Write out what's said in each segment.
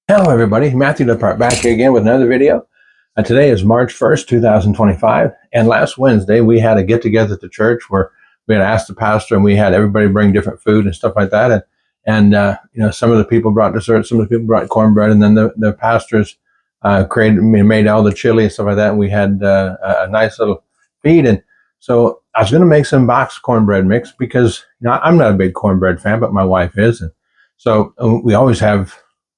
Hello everybody, Matthew Lepart back here again with another video. Today is March 1st, 2025, and last Wednesday we had a get-together at the church where we had asked the pastor and we had everybody bring different food and stuff like that. And some of the people brought dessert, some of the people brought cornbread, and then the pastors made all the chili and stuff like that, and we had a nice little feed. And so I was going to make some boxed cornbread mix because I'm not a big cornbread fan, but my wife is. And so we always have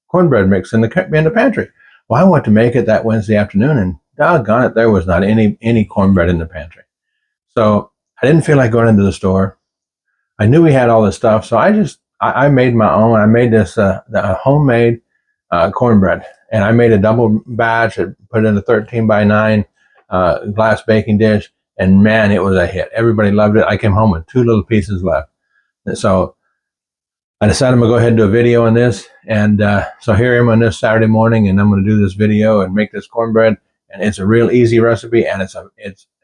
cornbread mix in the pantry. Well, I went to make it that Wednesday afternoon, and doggone it, there was not any cornbread in the pantry. So I didn't feel like going into the store. I knew we had all this stuff, so I made my own. I made this homemade cornbread, and I made a double batch. I put it in a 13 by 9 glass baking dish, and man, it was a hit. Everybody loved it. I came home with 2 little pieces left. And so I decided I'm going to go ahead and do a video on this. And so here I am on this Saturday morning, and I'm going to do this video and make this cornbread. And it's a real easy recipe. And it's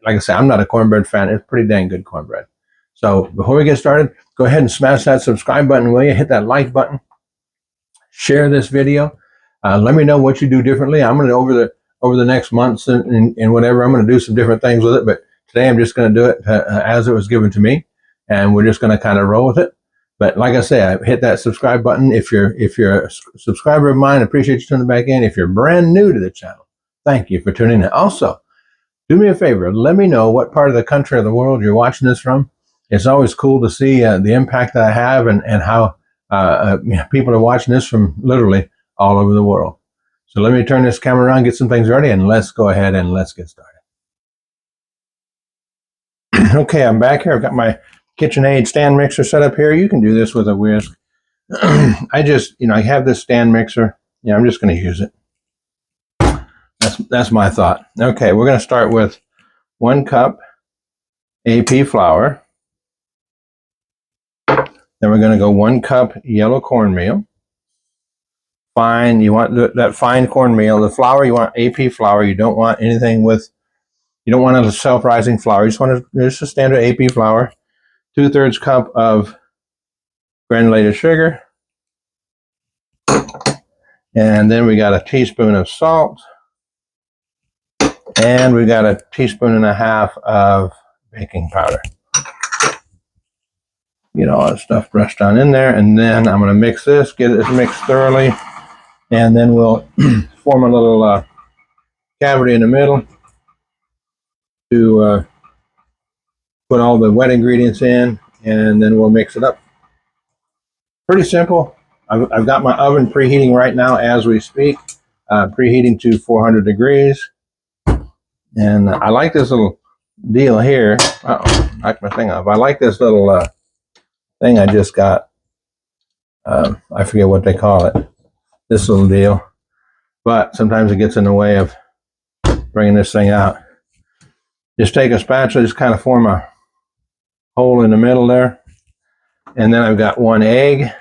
like I said, I'm not a cornbread fan. It's pretty dang good cornbread. So before we get started, go ahead and smash that subscribe button, will you? Hit that like button. Share this video. Let me know what you do differently. I'm going to, over the next months and whatever, I'm going to do some different things with it. But today I'm just going to do it as it was given to me. And we're just going to kind of roll with it. But like I say, I hit that subscribe button. If you're a subscriber of mine, I appreciate you tuning back in. If you're brand new to the channel, thank you for tuning in. Also, do me a favor. Let me know what part of the country or the world you're watching this from. It's always cool to see the impact that I have and how people are watching this from literally all over the world. So let me turn this camera around, get some things ready, and let's go ahead and let's get started. Okay, I'm back here. I've got my KitchenAid stand mixer set up here. You can do this with a whisk. I have this stand mixer. I'm just going to use it. That's my thought. Okay, we're going to start with 1 cup AP flour. Then we're going to go 1 cup yellow cornmeal. Fine, you want that fine cornmeal. The flour, you want AP flour. You don't want anything you don't want a self-rising flour. You just want just a standard AP flour. 2/3 cup of granulated sugar. And then we got a teaspoon of salt. And we got a 1.5 teaspoons of baking powder. Get all that stuff brushed down in there. And then I'm going to mix this, get it mixed thoroughly. And then we'll form a little cavity in the middle to put all the wet ingredients in, and then we'll mix it up. Pretty simple. I've got my oven preheating right now as we speak, preheating to 400 degrees. And I like this little deal here. Uh-oh, knocked my thing off. I like this little thing I just got. I forget what they call it. This little deal. But sometimes it gets in the way of bringing this thing out. Just take a spatula, just kind of form a hole in the middle there. And then I've got 1 egg.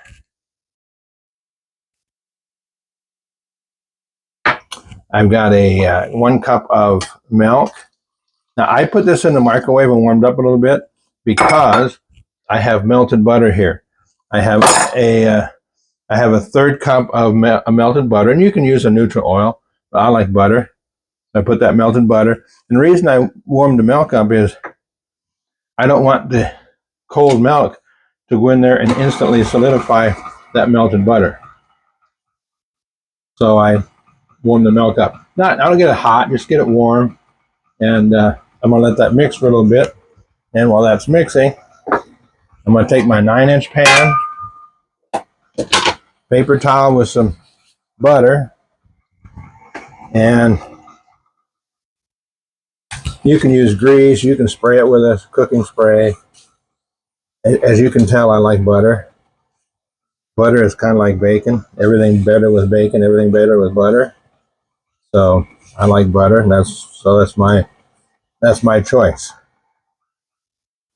I've got a 1 cup of milk. Now I put this in the microwave and warmed up a little bit because I have melted butter here. I have a 1/3 cup of melted butter, and you can use a neutral oil, but I like butter. I put that melted butter. And the reason I warmed the milk up is I don't want the cold milk to go in there and instantly solidify that melted butter. So I warm the milk up. I don't get it hot, just get it warm. And I'm going to let that mix for a little bit. And while that's mixing, I'm going to take my 9-inch pan, paper towel with some butter, and you can use grease, you can spray it with a cooking spray. As you can tell, I like butter. Butter is kind of like bacon. Everything better with bacon, everything better with butter. So I like butter, and that's my choice.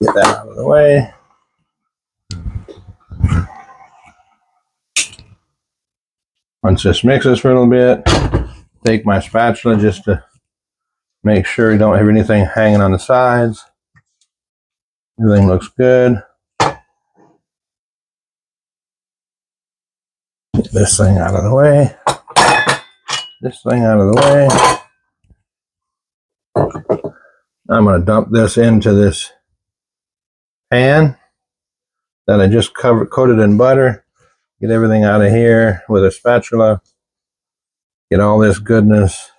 Get that out of the way. Once this mixes for a little bit, take my spatula just to make sure you don't have anything hanging on the sides. Everything looks good. Get this thing out of the way. this thing out of the way. I'm going to dump this into this pan that I just coated in butter. Get everything out of here with a spatula. Get all this goodness.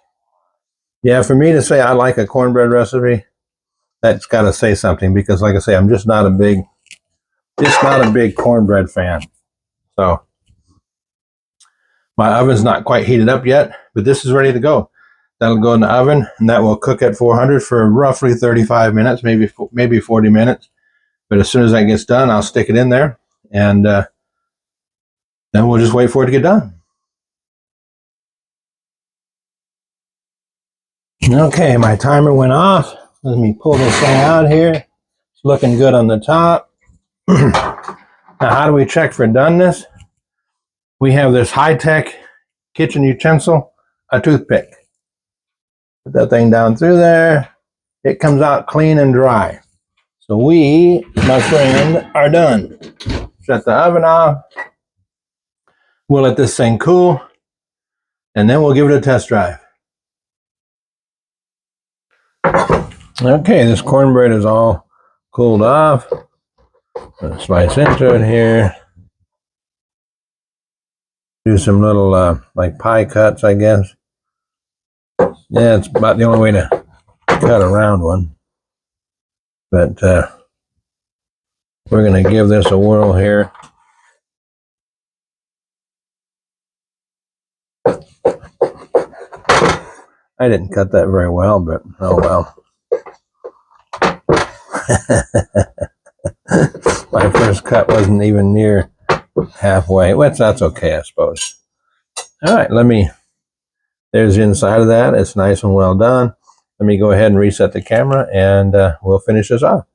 Yeah, for me to say I like a cornbread recipe, that's got to say something, because like I say, I'm just not a big cornbread fan. So my oven's not quite heated up yet, but this is ready to go. That'll go in the oven, and that will cook at 400 for roughly 35 minutes, maybe 40 minutes. But as soon as that gets done, I'll stick it in there, and then we'll just wait for it to get done. Okay, my timer went off. Let me pull this thing out here. It's looking good on the top. Now, how do we check for doneness? We have this high-tech kitchen utensil, a toothpick. Put that thing down through there. It comes out clean and dry. So we, my friend, are done. Shut the oven off. We'll let this thing cool, and then we'll give it a test drive. Okay, this cornbread is all cooled off. Put a slice into it here. Do some little like pie cuts, I guess. Yeah, it's about the only way to cut a round one. But we're going to give this a whirl here. I didn't cut that very well, but oh well. My first cut wasn't even near halfway. Well, that's okay, I suppose. All right, there's the inside of that. It's nice and well done. Let me go ahead and reset the camera, and we'll finish this off.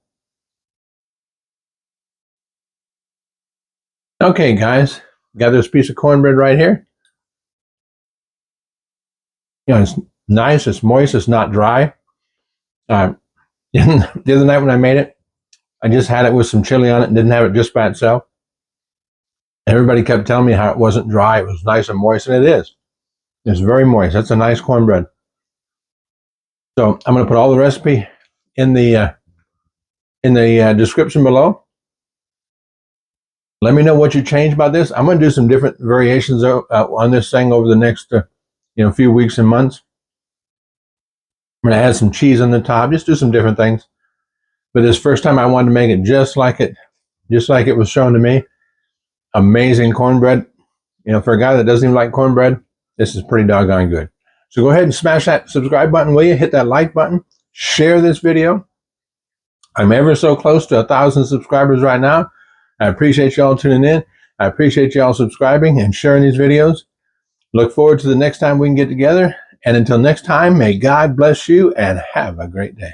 Okay, guys, got this piece of cornbread right here. You know, it's nice, it's moist, it's not dry. The other night when I made it, I just had it with some chili on it and didn't have it just by itself. Everybody kept telling me how it wasn't dry. It was nice and moist, and it is. It's very moist. That's a nice cornbread. So I'm going to put all the recipe in the description below. Let me know what you changed about this. I'm going to do some different variations on this thing over the next few weeks and months. I'm going to add some cheese on the top. Just do some different things. But this first time, I wanted to make it just like it was shown to me. Amazing cornbread. For a guy that doesn't even like cornbread, this is pretty doggone good. So go ahead and smash that subscribe button, will you? Hit that like button. Share this video. I'm ever so close to 1,000 subscribers right now. I appreciate y'all tuning in. I appreciate y'all subscribing and sharing these videos. Look forward to the next time we can get together. And until next time, may God bless you and have a great day.